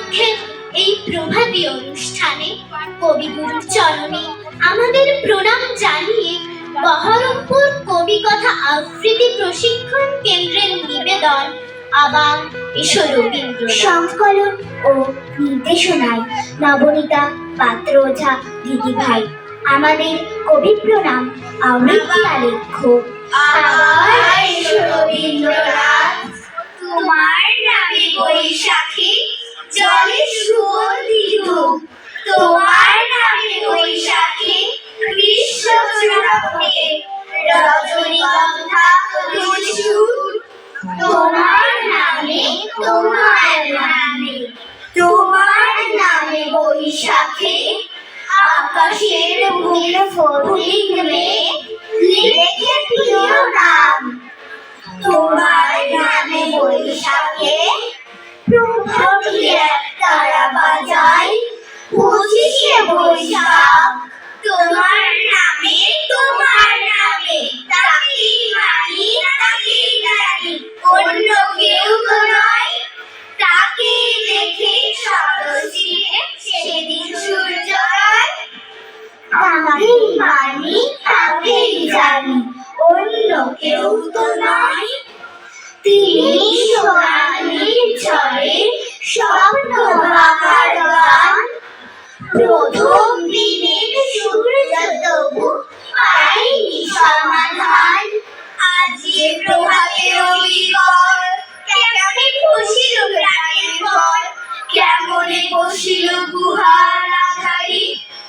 উপলক্ষে এই প্রভাতী অনুষ্ঠানে কবিগুরুর চরণে আমাদের প্রণাম জানিয়ে বহরমপুর কবি কথা আবৃত্তি প্রশিক্ষণ কেন্দ্রের নিবেদন আবার এসো রবীন্দ্র সংকলন ও নির্দেশনায় নবনীতা পাত্র ওঝা দিদি ভাই। আমাদের কবি প্রণাম আবৃত্তি আলেখ্য আবার এসো রবীন্দ্রনাথ। তোমার নামে বৈশাখী জলে সুগন্ধি ধূপ, তোমার নামে বৈশাখী গ্রীষ্ম চূড়াতে রজনীগন্ধা ফুল, তোমার নামে তোমার নামে তোমার নামে বৈশাখী আকাশের বুকের ফটিক মেঘ লিখে প্রিয় নাম, তোমার নামে বৈশাখে প্রভাতী এক তারা বাজায় 25শে বৈশাখ, তোমার নামে তাকেই মানি তাকেই জানি অন্য কেউ তো নয়, তাকে দেখে সরসিয়ে সেদিন সূর্যোদয়, তাকেই মানি তাকেই জানি অন্য কেউ তো নয়, তিনি সোনালির ঝড়ে স্বপ্ন ভাঙার গান, প্রথম দিনের সূর্য তবু পায়নি সমাধান, আজ যে প্রভাতে রবিবার কেমনে বসিল প্রাণের ঘর, কেমনে বসিল গুহার আধারে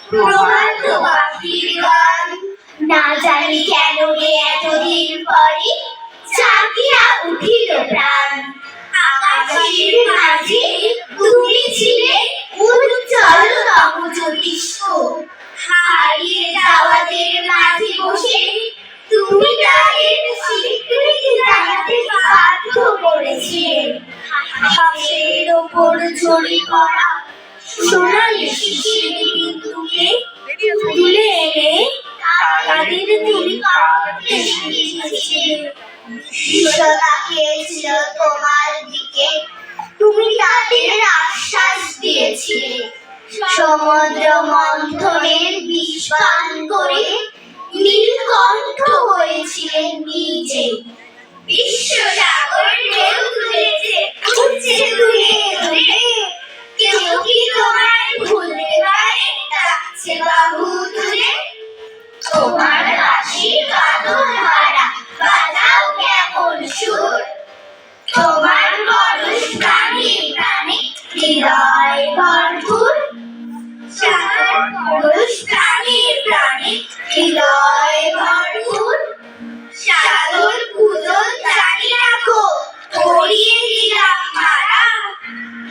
প্রভাত পাখির গান, না জানি কেন রে এতদিন পরে জাগিয়া উঠিল প্রাণ, আকাশের মাঝে তুমি ছিলে উজ্জ্বলতম জ্যোতিষ্ক, হারিয়ে যাওয়াদের মাঝে বসে তুমি তাদের স্বীকৃতি জানাতে বাধ্য করেছিলে, হাসের ওপর ঝরে পড়া সোনালি শিশির বিন্দুকে তুলে এনে তাদের তুমি কাঁদতে শিখিয়েছিলে, বিশ্ব তাকিয়েছিল তোমার দিকে, তুমি তাদের আশ্বাস দিয়েছিলে, সমুদ্র মন্থনের বিষ পান করে নীলকণ্ঠ হয়েছিলেন নিজে, বিশ্ব সাগর ঢেউ তুলেছে উঠছে তুলে তুলে, কেউ কি তোমায় ভুলতে পারে ডাকছে বাহু তুলে, তোমার হাসি কাঁদন হারা বাজাও কেমন সুর, তোমার পরশ প্রাণে প্রাণে হৃদয় ভরপুর, তোমার পরশ প্রাণে প্রাণে হৃদয় ভরপুর, সাগর পূজন জানি রাখো পরিয়ে দিলাম মারা,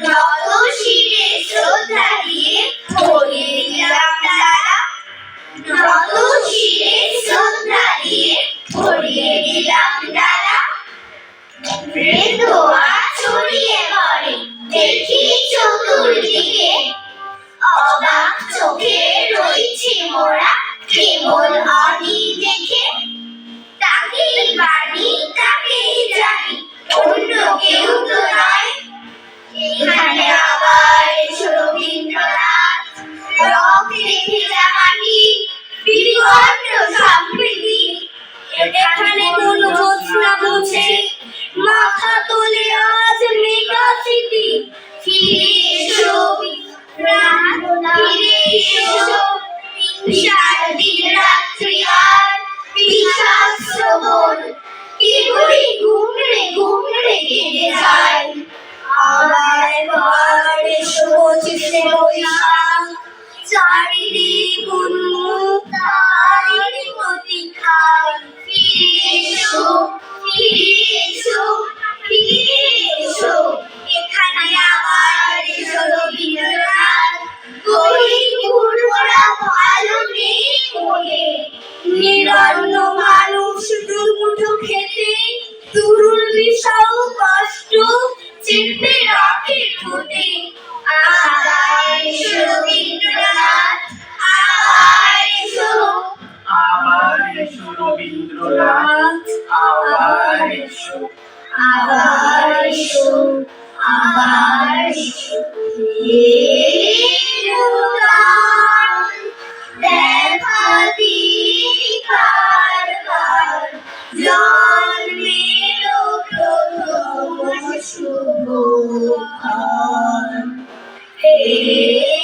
নত শিরে শ্রদ্ধা দিয়ে পরিয়ে দিলাম তারা, নত শিরে শ্রদ্ধা দিয়ে পরিয়ে দিলাম তারা, দোয়া ছড়িয়ে পড়ে দেখি চতুর্দিকে, অবাক চোখে রয়েছে মোরা কেবল অনি দেখে, তাকেই মানি তাকেই জানি অন্য কেউ তো নয়, এখানে আবার এসো রবীন্দ্রনাথ, রক্তে ভেজা মাটি বিবর্ণ সম্প্রীতি, এখানে কোন জ্যোৎস্না মুছে মাথা তোলে আজ মেঘা স্মৃতি, ফিরে এসো ফিরে এসো হিংসার দিন রাত্রি আর বিষাদ শ্রবণ, কেবলই ঘুমড়ে ঘুমড়ে কেটে যায়, আবার এসো 25শে বৈশাখ, চারিদিক উন্মুক্ত তারই প্রতীক্ষায়, ফিরে এসো ফিরে এসো ফিরে এসো, এখানে আবার এসো রবীন্দ্রনাথ, গরিব গুরুরা ভালো নেই বলে নিরন্ন মানুষ দুমুঠো খেতে দুর্বিষহ কষ্ট চেপে রাখে ঠোঁটে, আবার এসো রবীন্দ্রনাথ আবার এসো রবীন্দ্রনাথ আবার এসো আবার এসো আবার এসো। দেখা দিই কারবার জন্মের প্রথম শুভক্ষণ হে